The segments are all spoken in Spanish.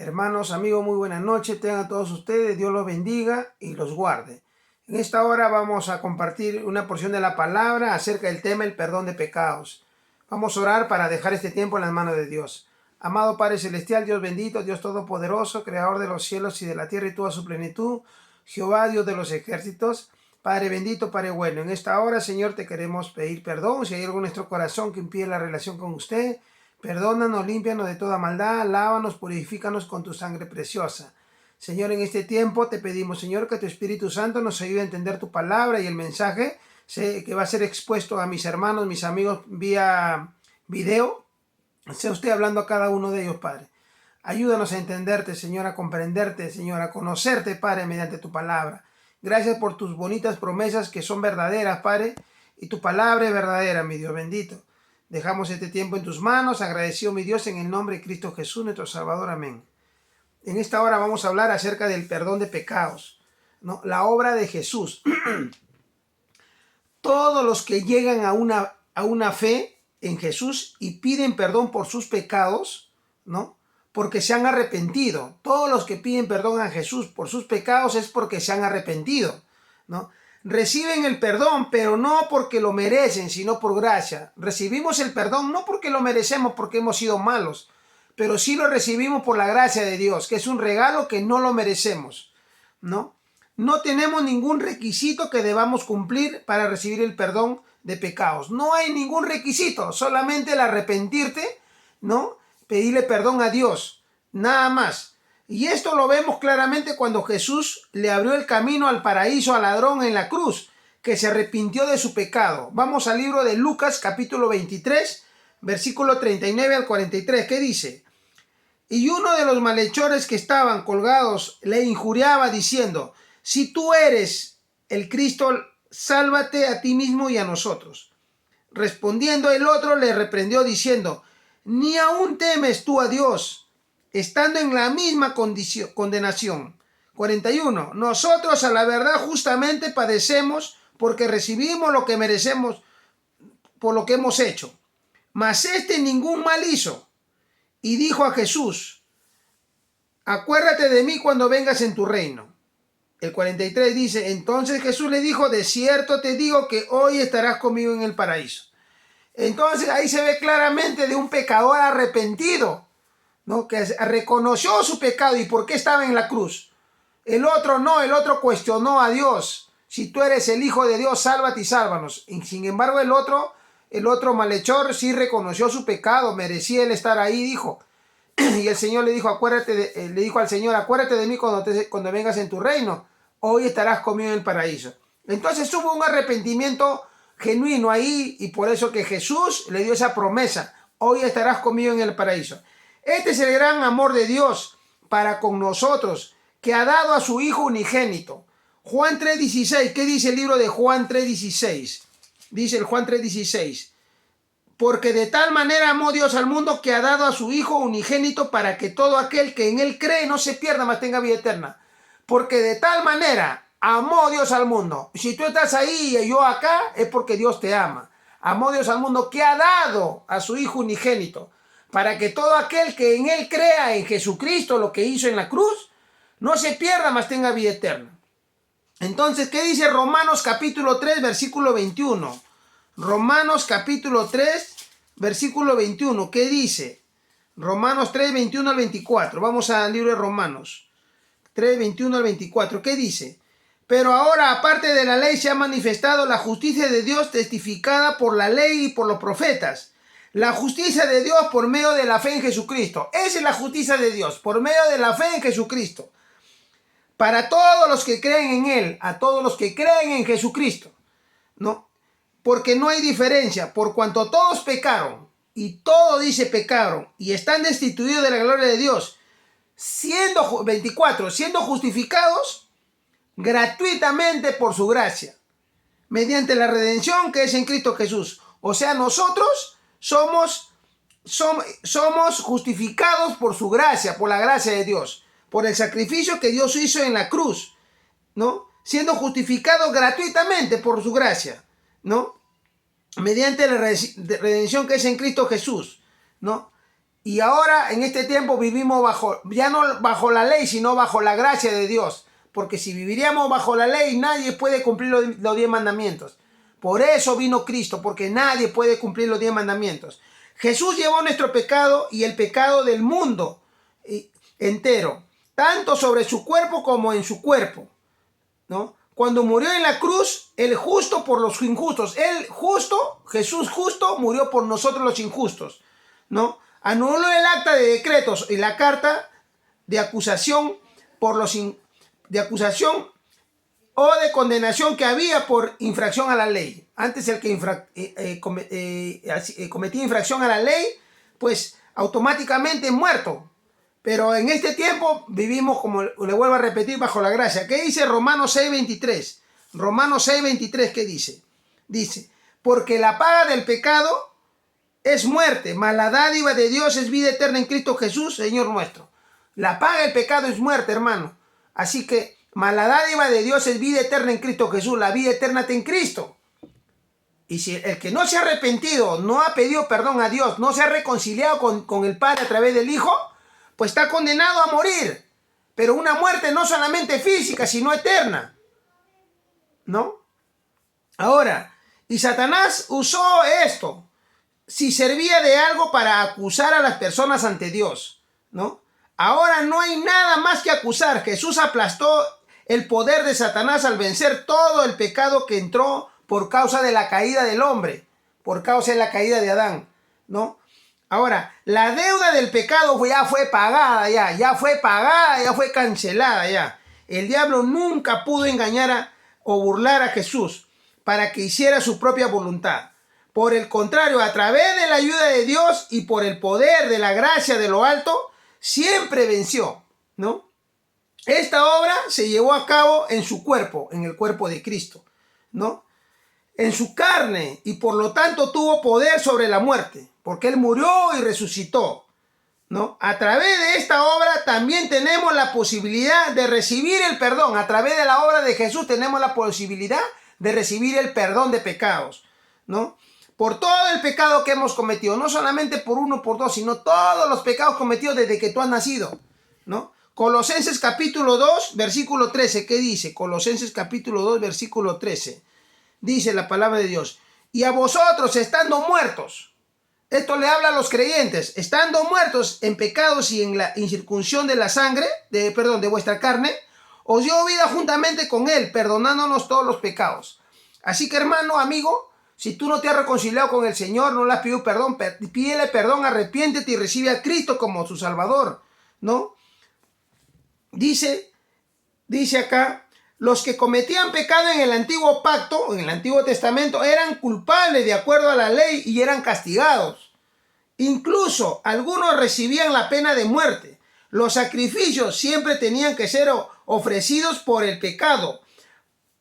Hermanos, amigos, muy buenas noches. Tengan todos ustedes, Dios los bendiga y los guarde. En esta hora vamos a compartir una porción de la palabra acerca del tema el perdón de pecados. Vamos a orar para dejar este tiempo en las manos de Dios. Amado Padre Celestial, Dios bendito, Dios Todopoderoso, Creador de los cielos y de la tierra y toda su plenitud, Jehová, Dios de los ejércitos, Padre bendito, Padre bueno. En esta hora, Señor, te queremos pedir perdón. Si hay algo en nuestro corazón que impide la relación con usted, perdónanos, límpianos de toda maldad, lávanos, purifícanos con tu sangre preciosa. Señor, en este tiempo te pedimos, Señor, que tu Espíritu Santo nos ayude a entender tu palabra y el mensaje que va a ser expuesto a mis hermanos, mis amigos vía video. Sea usted hablando a cada uno de ellos, Padre. Ayúdanos a entenderte, Señor, a comprenderte, Señor, a conocerte, Padre, mediante tu palabra. Gracias por tus bonitas promesas que son verdaderas, Padre, y tu palabra es verdadera, mi Dios bendito. Dejamos este tiempo en tus manos, agradecido, mi Dios, en el nombre de Cristo Jesús, nuestro Salvador. Amén. En esta hora vamos a hablar acerca del perdón de pecados, ¿no? La obra de Jesús. Todos los que llegan a una fe en Jesús y piden perdón por sus pecados, ¿no? Porque se han arrepentido. Todos los que piden perdón a Jesús por sus pecados es porque se han arrepentido, ¿no? Reciben el perdón, pero no porque lo merecen, sino por gracia. Recibimos el perdón no porque lo merecemos, porque hemos sido malos, pero sí lo recibimos por la gracia de Dios, que es un regalo que no lo merecemos, ¿no? No tenemos ningún requisito que debamos cumplir para recibir el perdón de pecados. No hay ningún requisito, solamente el arrepentirte, ¿no? Pedirle perdón a Dios, nada más. Y esto lo vemos claramente cuando Jesús le abrió el camino al paraíso al ladrón en la cruz, que se arrepintió de su pecado. Vamos al libro de Lucas, capítulo 23, versículo 39 al 43, ¿qué dice? Y uno de los malhechores que estaban colgados le injuriaba diciendo: si tú eres el Cristo, sálvate a ti mismo y a nosotros. Respondiendo el otro le reprendió diciendo: ¿ni aún temes tú a Dios, estando en la misma condenación? 41. Nosotros a la verdad justamente padecemos porque recibimos lo que merecemos por lo que hemos hecho. Mas este ningún mal hizo. Y dijo a Jesús: acuérdate de mí cuando vengas en tu reino. El 43 dice: entonces Jesús le dijo: de cierto te digo que hoy estarás conmigo en el paraíso. Entonces ahí se ve claramente de un pecador arrepentido, ¿no? Que reconoció su pecado y por qué estaba en la cruz. El otro no, el otro cuestionó a Dios: si tú eres el Hijo de Dios, sálvate y sálvanos. Y sin embargo el otro malhechor sí reconoció su pecado, merecía él estar ahí, dijo. Y el Señor le dijo: le dijo al Señor: acuérdate de mí cuando vengas en tu reino, hoy estarás conmigo en el paraíso. Entonces hubo un arrepentimiento genuino ahí, y por eso que Jesús le dio esa promesa: hoy estarás conmigo en el paraíso. Este es el gran amor de Dios para con nosotros, que ha dado a su Hijo unigénito. Juan 3:16, ¿qué dice el libro de Juan 3:16? Dice el Juan 3:16: porque de tal manera amó Dios al mundo que ha dado a su Hijo unigénito para que todo aquel que en él cree no se pierda, mas tenga vida eterna. Porque de tal manera amó Dios al mundo. Si tú estás ahí y yo acá, es porque Dios te ama. Amó Dios al mundo que ha dado a su Hijo unigénito para que todo aquel que en él crea en Jesucristo, lo que hizo en la cruz, no se pierda, mas tenga vida eterna. Entonces, ¿qué dice Romanos capítulo 3, versículo 21? Romanos capítulo 3, versículo 21, ¿qué dice? Romanos 3, 21 al 24. Vamos al libro de Romanos 3, 21 al 24. ¿Qué dice? Pero ahora, aparte de la ley, se ha manifestado la justicia de Dios testificada por la ley y por los profetas. La justicia de Dios por medio de la fe en Jesucristo. Esa es la justicia de Dios, por medio de la fe en Jesucristo. Para todos los que creen en Él, a todos los que creen en Jesucristo, ¿no? Porque no hay diferencia, por cuanto todos pecaron, y todo dice pecaron, y están destituidos de la gloria de Dios, siendo justificados gratuitamente por su gracia, mediante la redención que es en Cristo Jesús. O sea, nosotros somos justificados por su gracia, por la gracia de Dios, por el sacrificio que Dios hizo en la cruz, ¿no? Siendo justificados gratuitamente por su gracia, ¿no? Mediante la redención que es en Cristo Jesús, ¿no? Y ahora, en este tiempo, vivimos ya no bajo la ley, sino bajo la gracia de Dios. Porque si viviríamos bajo la ley, nadie puede cumplir los 10 mandamientos. Por eso vino Cristo, porque nadie puede cumplir los 10 mandamientos. Jesús llevó nuestro pecado y el pecado del mundo entero, tanto sobre su cuerpo como en su cuerpo, ¿no? Cuando murió en la cruz, el justo por los injustos. El justo, Jesús justo, murió por nosotros los injustos, ¿no? Anuló el acta de decretos y la carta de acusación de acusación o de condenación que había por infracción a la ley. Antes el que cometía infracción a la ley, pues automáticamente muerto. Pero en este tiempo vivimos, como le vuelvo a repetir, bajo la gracia. ¿Qué dice Romanos 6:23? Romanos 6:23, ¿qué dice? Dice, porque la paga del pecado es muerte, mas la dádiva de Dios es vida eterna en Cristo Jesús, Señor nuestro. La paga del pecado es muerte, hermano. Así que, mas la dádiva de Dios es vida eterna en Cristo Jesús. La vida eterna está en Cristo. Y si el que no se ha arrepentido, no ha pedido perdón a Dios, no se ha reconciliado con el Padre a través del Hijo, pues está condenado a morir. Pero una muerte no solamente física, sino eterna, ¿no? Ahora, y Satanás usó esto, si servía de algo para acusar a las personas ante Dios, ¿no? Ahora no hay nada más que acusar. Jesús aplastó el poder de Satanás al vencer todo el pecado que entró por causa de la caída del hombre, por causa de la caída de Adán, ¿no? Ahora, la deuda del pecado ya fue pagada, ya fue pagada, ya fue cancelada, ya. El diablo nunca pudo engañar o burlar a Jesús para que hiciera su propia voluntad. Por el contrario, a través de la ayuda de Dios y por el poder de la gracia de lo alto, siempre venció, ¿no? Esta obra se llevó a cabo en su cuerpo, en el cuerpo de Cristo, ¿no? En su carne, y por lo tanto tuvo poder sobre la muerte, porque Él murió y resucitó, ¿no? A través de esta obra también tenemos la posibilidad de recibir el perdón. A través de la obra de Jesús tenemos la posibilidad de recibir el perdón de pecados, ¿no? Por todo el pecado que hemos cometido, no solamente por uno, por dos, sino todos los pecados cometidos desde que tú has nacido, ¿no? Colosenses capítulo 2, versículo 13, ¿qué dice? Colosenses capítulo 2, versículo 13. Dice la palabra de Dios, y a vosotros estando muertos, esto le habla a los creyentes, estando muertos en pecados y en la incircuncisión de la sangre, de vuestra carne, os dio vida juntamente con Él, perdonándonos todos los pecados. Así que, hermano, amigo, si tú no te has reconciliado con el Señor, no le has pedido perdón, pídele perdón, arrepiéntete y recibe a Cristo como su Salvador, ¿no? Dice acá, los que cometían pecado en el antiguo pacto, en el Antiguo Testamento, eran culpables de acuerdo a la ley y eran castigados. Incluso algunos recibían la pena de muerte. Los sacrificios siempre tenían que ser ofrecidos por el pecado.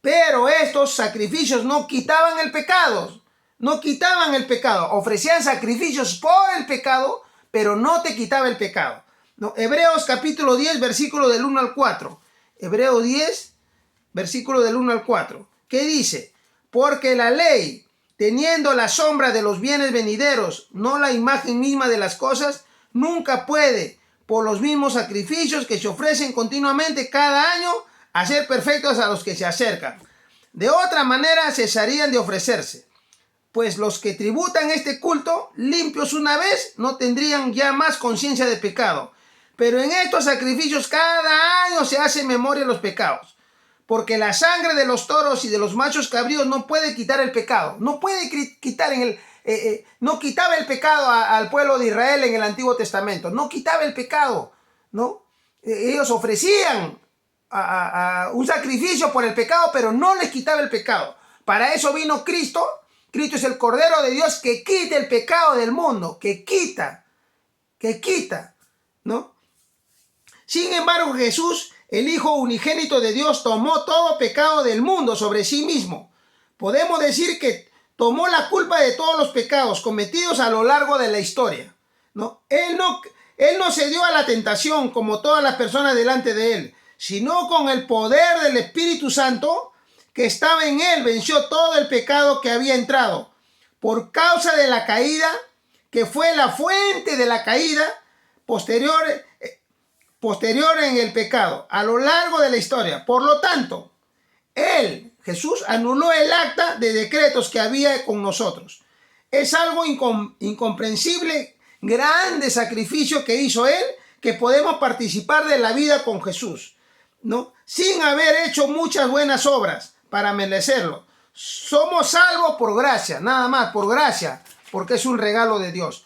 Pero estos sacrificios no quitaban el pecado. No quitaban el pecado. Ofrecían sacrificios por el pecado, pero no te quitaba el pecado. No, Hebreos capítulo 10, versículo del 1 al 4. Hebreos 10, versículo del 1 al 4. ¿Qué dice? Porque la ley, teniendo la sombra de los bienes venideros, no la imagen misma de las cosas, nunca puede, por los mismos sacrificios que se ofrecen continuamente cada año, hacer perfectos a los que se acercan. De otra manera cesarían de ofrecerse, pues los que tributan este culto, limpios una vez, no tendrían ya más conciencia de pecado. Pero en estos sacrificios cada año se hace memoria de los pecados. Porque la sangre de los toros y de los machos cabríos no puede quitar el pecado. No puede quitar no quitaba el pecado al pueblo de Israel en el Antiguo Testamento. No quitaba el pecado, ¿no? Ellos ofrecían un sacrificio por el pecado, pero no les quitaba el pecado. Para eso vino Cristo. Cristo es el Cordero de Dios que quita el pecado del mundo, que quita, ¿no? Sin embargo, Jesús, el Hijo unigénito de Dios, tomó todo pecado del mundo sobre sí mismo. Podemos decir que tomó la culpa de todos los pecados cometidos a lo largo de la historia, ¿no? Él no cedió a la tentación como todas las personas delante de él, sino con el poder del Espíritu Santo que estaba en él, venció todo el pecado que había entrado. Por causa de la caída que fue la fuente de la caída posterior en el pecado a lo largo de la historia. Por lo tanto, Jesús, anuló el acta de decretos que había con nosotros. Es algo incomprensible, grande sacrificio que hizo Él, que podemos participar de la vida con Jesús, ¿no? Sin haber hecho muchas buenas obras para merecerlo. Somos salvos por gracia, nada más, por gracia, porque es un regalo de Dios.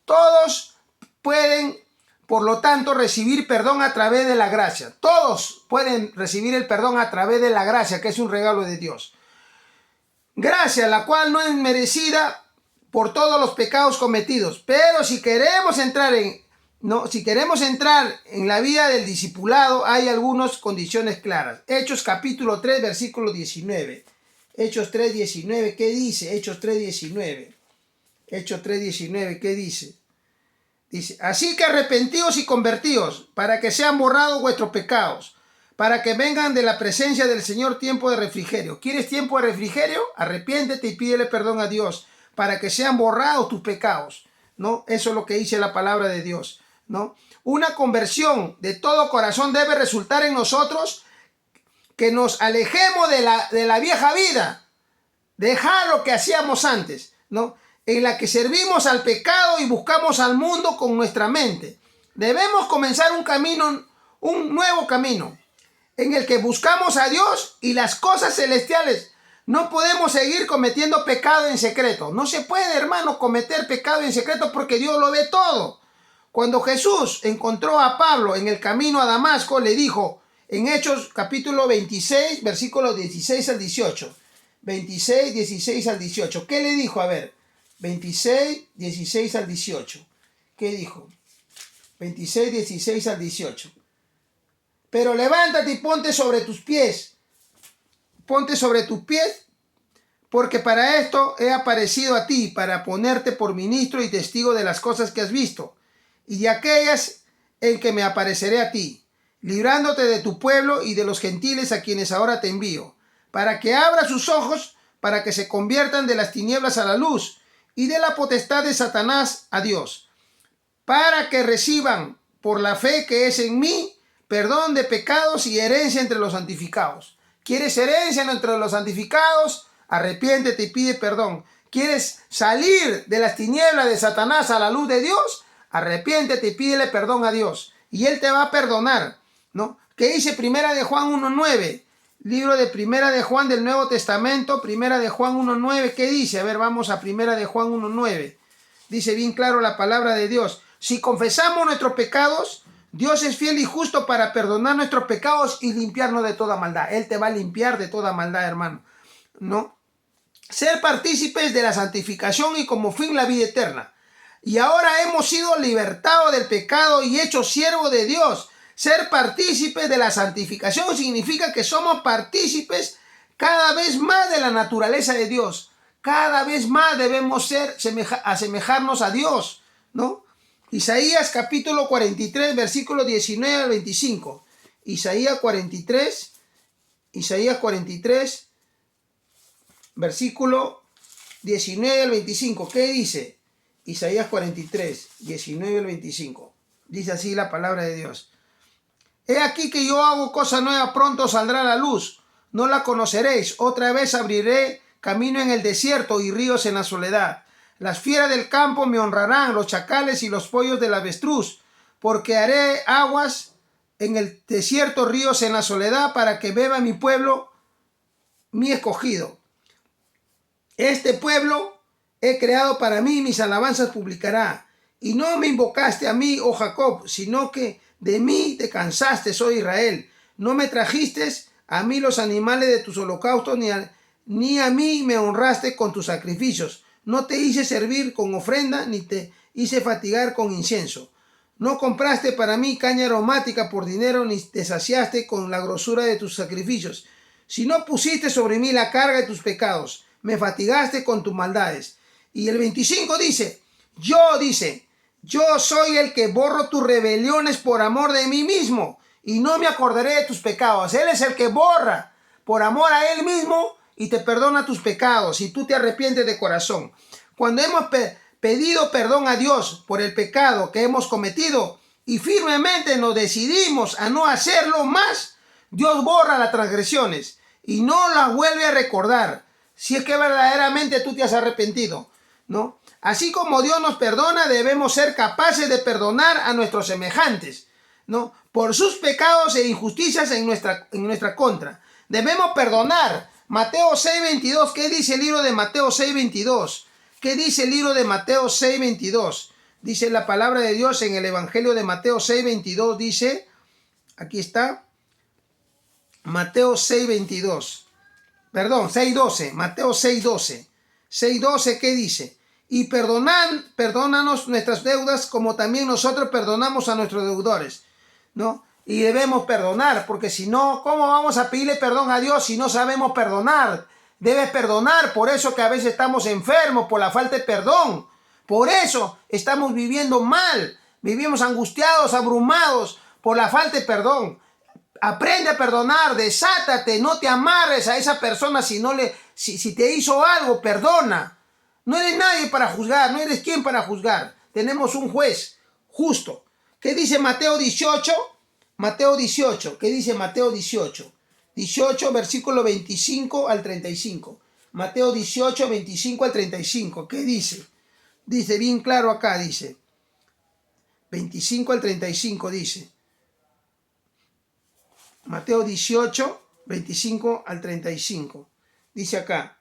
Todos pueden, por lo tanto, recibir perdón a través de la gracia. Todos pueden recibir el perdón a través de la gracia, que es un regalo de Dios. Gracia, la cual no es merecida por todos los pecados cometidos. Pero si queremos entrar en la vida del discipulado, hay algunas condiciones claras. Hechos capítulo 3, versículo 19. Hechos 3, 19, ¿qué dice? Hechos 3, 19. Hechos 3, 19, ¿qué dice? Dice, así que arrepentíos y convertíos, para que sean borrados vuestros pecados, para que vengan de la presencia del Señor tiempo de refrigerio. ¿Quieres tiempo de refrigerio? Arrepiéntete y pídele perdón a Dios, para que sean borrados tus pecados, ¿no? Eso es lo que dice la palabra de Dios, ¿no? Una conversión de todo corazón debe resultar en nosotros que nos alejemos de la vieja vida, dejar lo que hacíamos antes, ¿no? En la que servimos al pecado y buscamos al mundo con nuestra mente. Debemos comenzar un nuevo camino, en el que buscamos a Dios y las cosas celestiales. No podemos seguir cometiendo pecado en secreto. No se puede, hermano, cometer pecado en secreto porque Dios lo ve todo. Cuando Jesús encontró a Pablo en el camino a Damasco, le dijo en Hechos capítulo 26, versículos 16 al 18. 26, 16 al 18. ¿Qué le dijo? A ver, 26, 16 al 18. ¿Qué dijo? 26, 16 al 18. Pero levántate y ponte sobre tus pies. Ponte sobre tus pies, porque para esto he aparecido a ti, para ponerte por ministro y testigo de las cosas que has visto, y de aquellas en que me apareceré a ti, librándote de tu pueblo y de los gentiles a quienes ahora te envío, para que abra sus ojos, para que se conviertan de las tinieblas a la luz, y de la potestad de Satanás a Dios, para que reciban por la fe que es en mí, perdón de pecados y herencia entre los santificados. ¿Quieres herencia entre los santificados? Arrepiéntete y pide perdón. ¿Quieres salir de las tinieblas de Satanás a la luz de Dios? Arrepiéntete y pídele perdón a Dios. Y Él te va a perdonar, ¿no? ¿Qué dice Primera de Juan 1.9? Libro de Primera de Juan del Nuevo Testamento, Primera de Juan 1.9. ¿Qué dice? A ver, vamos a Primera de Juan 1.9. Dice bien claro la palabra de Dios. Si confesamos nuestros pecados, Dios es fiel y justo para perdonar nuestros pecados y limpiarnos de toda maldad. Él te va a limpiar de toda maldad, hermano, ¿no? Ser partícipes de la santificación y como fin la vida eterna. Y ahora hemos sido libertados del pecado y hechos siervos de Dios. Ser partícipes de la santificación significa que somos partícipes cada vez más de la naturaleza de Dios. Cada vez más debemos asemejarnos a Dios, ¿no? Isaías capítulo 43, versículo 19 al 25. Isaías 43, versículo 19 al 25. ¿Qué dice? Isaías 43, 19 al 25. Dice así la palabra de Dios. He aquí que yo hago cosa nueva, pronto saldrá la luz. No la conoceréis. Otra vez abriré camino en el desierto y ríos en la soledad. Las fieras del campo me honrarán, los chacales y los pollos del avestruz, porque haré aguas en el desierto, ríos en la soledad, para que beba mi pueblo, mi escogido. Este pueblo he creado para mí, mis alabanzas publicará. Y no me invocaste a mí, oh Jacob, sino que de mí te cansaste, oh Israel. No me trajiste a mí los animales de tus holocaustos, ni a mí me honraste con tus sacrificios. No te hice servir con ofrenda, ni te hice fatigar con incienso. No compraste para mí caña aromática por dinero, ni te saciaste con la grosura de tus sacrificios. Si no pusiste sobre mí la carga de tus pecados, me fatigaste con tus maldades. Y el 25 dice, yo soy el que borro tus rebeliones por amor de mí mismo, y no me acordaré de tus pecados. Él es el que borra por amor a Él mismo y te perdona tus pecados si tú te arrepientes de corazón. Cuando hemos pedido perdón a Dios por el pecado que hemos cometido y firmemente nos decidimos a no hacerlo más, Dios borra las transgresiones y no las vuelve a recordar, si es que verdaderamente tú te has arrepentido, ¿no? Así como Dios nos perdona, debemos ser capaces de perdonar a nuestros semejantes, ¿no? Por sus pecados e injusticias en nuestra contra. Debemos perdonar. Mateo 6:22, ¿qué dice el libro de Mateo 6:22? ¿Qué dice el libro de Mateo 6:22? Dice la palabra de Dios en el Evangelio de Mateo 6:22, dice, aquí está, Mateo 6:22, perdón, 6:12, Mateo 6:12. 6:12, ¿qué dice? Y perdónanos nuestras deudas como también nosotros perdonamos a nuestros deudores, ¿no? Y debemos perdonar, porque si no, ¿cómo vamos a pedirle perdón a Dios si no sabemos perdonar? Debes perdonar, por eso que a veces estamos enfermos, por la falta de perdón. Por eso estamos viviendo mal, vivimos angustiados, abrumados por la falta de perdón. Aprende a perdonar, desátate, no te amarres a esa persona si te hizo algo, perdona. No eres nadie para juzgar, no eres quien para juzgar. Tenemos un juez justo. ¿Qué dice Mateo 18? Mateo 18, ¿qué dice Mateo 18? 18, versículo 25 al 35. Mateo 18, 25 al 35, ¿qué dice? Dice bien claro acá, dice. 25 al 35 dice. Mateo 18, 25 al 35. Dice acá.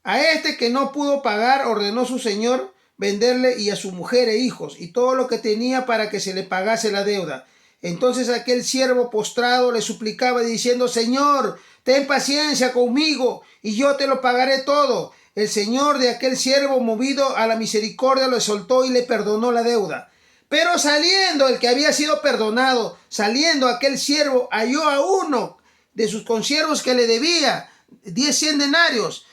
A este que no pudo pagar, ordenó su señor venderle y a su mujer e hijos y todo lo que tenía para que se le pagase la deuda. Entonces aquel siervo postrado le suplicaba diciendo, Señor, ten paciencia conmigo y yo te lo pagaré todo. El señor de aquel siervo, movido a la misericordia, lo soltó y le perdonó la deuda. Pero saliendo el que había sido perdonado, saliendo aquel siervo, halló a uno de sus consiervos que le debía 100 denarios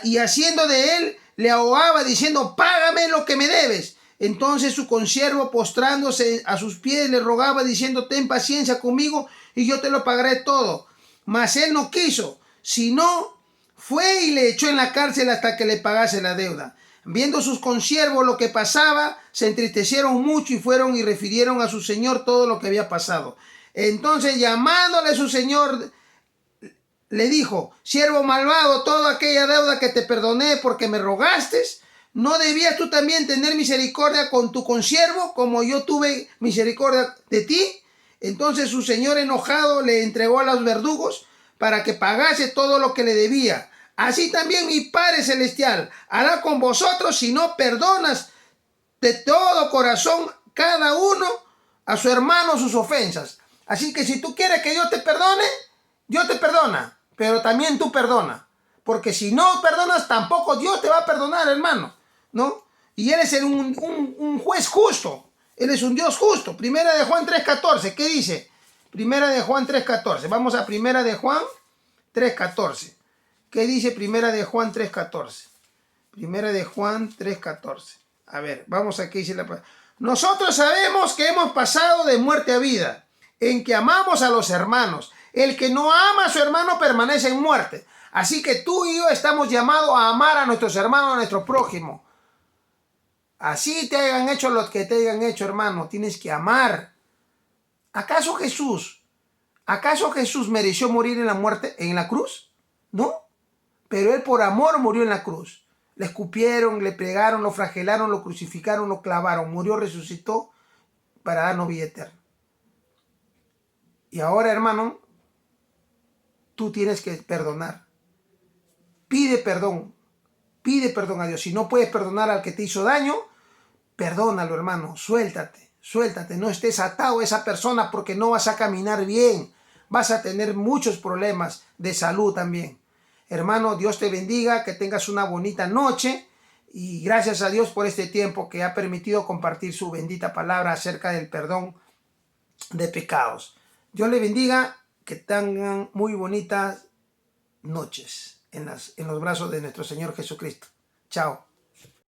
y haciendo de él, le ahogaba diciendo, págame lo que me debes. Entonces su consiervo, postrándose a sus pies, le rogaba diciendo, ten paciencia conmigo y yo te lo pagaré todo. Mas él no quiso, sino fue y le echó en la cárcel hasta que le pagase la deuda. Viendo sus consiervos lo que pasaba, se entristecieron mucho y fueron y refirieron a su señor todo lo que había pasado. Entonces, llamándole su señor, le dijo, siervo malvado, toda aquella deuda que te perdoné porque me rogaste, ¿no debías tú también tener misericordia con tu consiervo como yo tuve misericordia de ti? Entonces su señor enojado le entregó a los verdugos para que pagase todo lo que le debía. Así también mi Padre Celestial hará con vosotros si no perdonas de todo corazón cada uno a su hermano sus ofensas. Así que si tú quieres que yo te perdone, Dios te perdona, pero también tú perdona. Porque si no perdonas, tampoco Dios te va a perdonar, hermano, ¿no? Y Él es un juez justo. Él es un Dios justo. Primera de Juan 3:14, ¿qué dice? Primera de Juan 3:14. Vamos a Primera de Juan 3:14. ¿Qué dice Primera de Juan 3:14? Primera de Juan 3:14. A ver, vamos a qué dice la palabra. Nosotros sabemos que hemos pasado de muerte a vida, en que amamos a los hermanos. El que no ama a su hermano permanece en muerte. Así que tú y yo estamos llamados a amar a nuestros hermanos, a nuestro prójimo. Así te hayan hecho lo que te hayan hecho, hermano, tienes que amar. ¿Acaso Jesús mereció morir en la muerte, en la cruz? No, pero Él por amor murió en la cruz. Le escupieron, le pegaron, lo flagelaron, lo crucificaron, lo clavaron. Murió, resucitó para darnos vida eterna. Y ahora, hermano, tú tienes que perdonar. Pide perdón a Dios. Si no puedes perdonar al que te hizo daño, perdónalo, hermano, suéltate, no estés atado a esa persona porque no vas a caminar bien, vas a tener muchos problemas de salud también. Hermano, Dios te bendiga, que tengas una bonita noche y gracias a Dios por este tiempo que ha permitido compartir su bendita palabra acerca del perdón de pecados. Dios le bendiga, que tengan muy bonitas noches en los brazos de nuestro Señor Jesucristo. Chao.